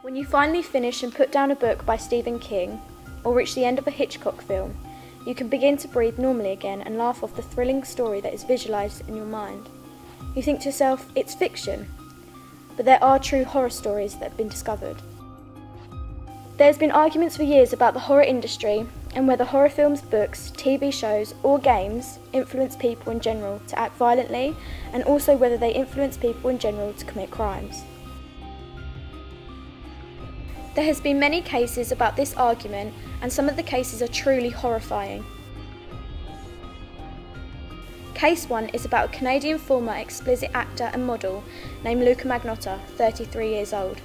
When you finally finish and put down a book by Stephen King, or reach the end of a Hitchcock film, you can begin to breathe normally again and laugh off the thrilling story that is visualised in your mind. You think to yourself, it's fiction, but there are true horror stories that have been discovered. There's been arguments for years about the horror industry and whether horror films, books, TV shows or games influence people in general to act violently, and also whether they influence people in general to commit crimes. There has been many cases about this argument, and some of the cases are truly horrifying. Case 1 is about a Canadian former explicit actor and model named Luca Magnotta, 33 years old.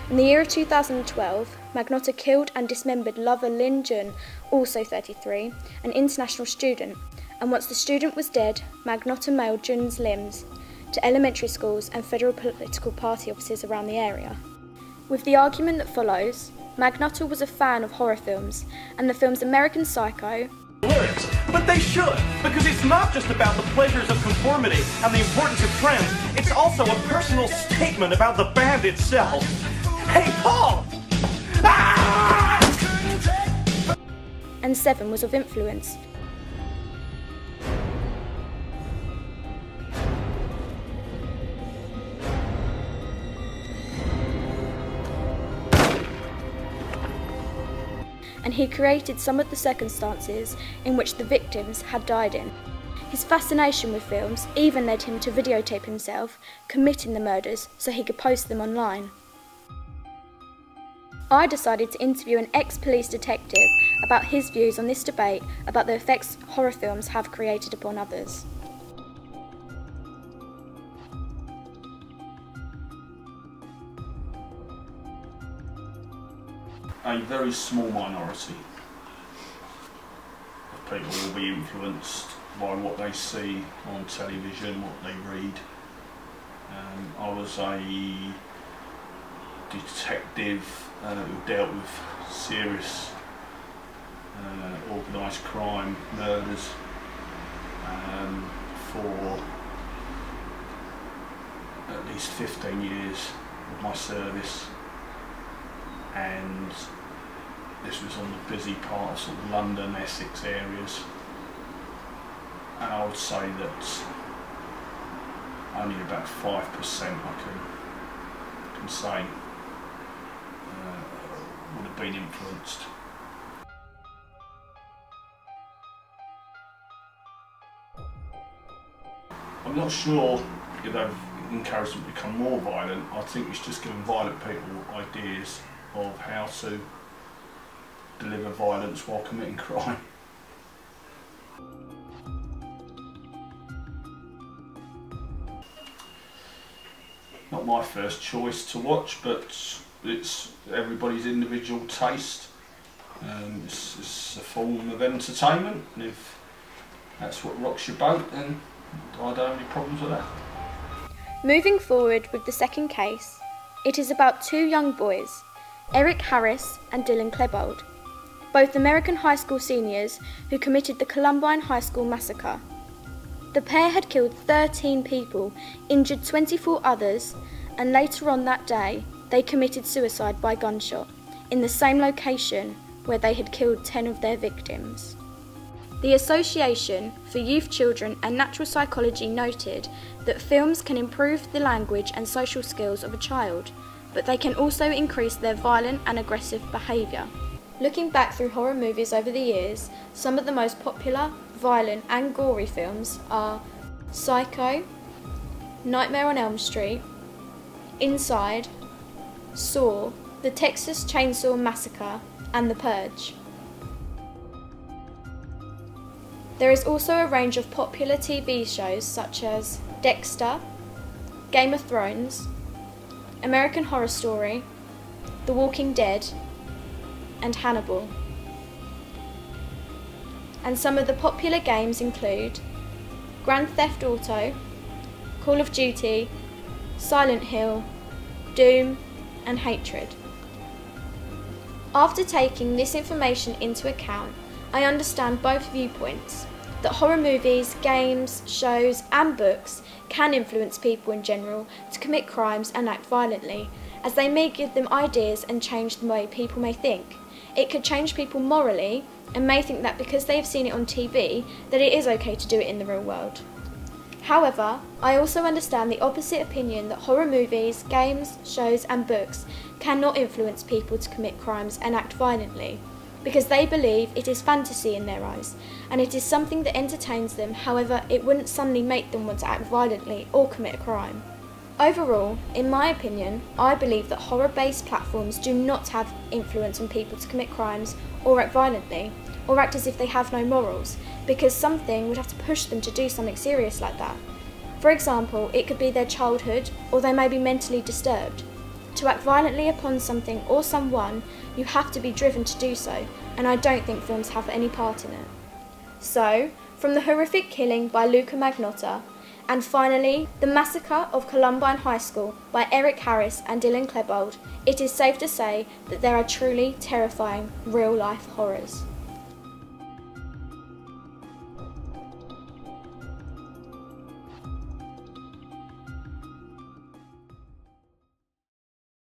In the year of 2012, Magnotta killed and dismembered lover Lin Jun, also 33, an international student, and once the student was dead, Magnotta mailed Jun's limbs to elementary schools and federal political party offices around the area. With the argument that follows, Magnotta was a fan of horror films, and the films American Psycho, but they should, because it's not just about the pleasures of conformity and the importance of trends, it's also a personal statement about the band itself. Hey, Paul! Ah! and Seven was of influence. And he created some of the circumstances in which the victims had died in. His fascination with films even led him to videotape himself committing the murders so he could post them online. I decided to interview an ex-police detective about his views on this debate about the effects horror films have created upon others. A very small minority of people will be influenced by what they see on television, what they read. I was a detective who dealt with serious organised crime, murders, for at least 15 years of my service. And this was on the busy part of sort of London, Essex areas, and I would say that only about 5% I can say would have been influenced. I'm not sure if they've encouraged them to become more violent. I think it's just giving violent people ideas of how to deliver violence while committing crime. Not my first choice to watch, but it's everybody's individual taste. It's a form of entertainment, and if that's what rocks your boat, then I don't have any problems with that. Moving forward with the second case, it is about two young boys, Eric Harris and Dylan Klebold, both American high school seniors who committed the Columbine High School massacre. The pair had killed 13 people, injured 24 others, and later on that day they committed suicide by gunshot in the same location where they had killed 10 of their victims. The Association for Youth, Children and Natural Psychology noted that films can improve the language and social skills of a child, but they can also increase their violent and aggressive behaviour. Looking back through horror movies over the years, some of the most popular, violent and gory films are Psycho, Nightmare on Elm Street, Inside, Saw, The Texas Chainsaw Massacre and The Purge. There is also a range of popular TV shows such as Dexter, Game of Thrones, American Horror Story, The Walking Dead, and Hannibal. And some of the popular games include Grand Theft Auto, Call of Duty, Silent Hill, Doom, and Hatred. After taking this information into account, I understand both viewpoints, that horror movies, games, shows and books can influence people in general to commit crimes and act violently, as they may give them ideas and change the way people may think. It could change people morally and may think that because they have seen it on TV that it is okay to do it in the real world. However, I also understand the opposite opinion that horror movies, games, shows and books cannot influence people to commit crimes and act violently, because they believe it is fantasy in their eyes, and it is something that entertains them. However, it wouldn't suddenly make them want to act violently or commit a crime. Overall, in my opinion, I believe that horror-based platforms do not have influence on people to commit crimes or act violently, or act as if they have no morals, because something would have to push them to do something serious like that. For example, it could be their childhood, or they may be mentally disturbed. To act violently upon something or someone, you have to be driven to do so, and I don't think films have any part in it. So, from the horrific killing by Luca Magnotta, and finally, the massacre of Columbine High School by Eric Harris and Dylan Klebold, it is safe to say that there are truly terrifying real-life horrors.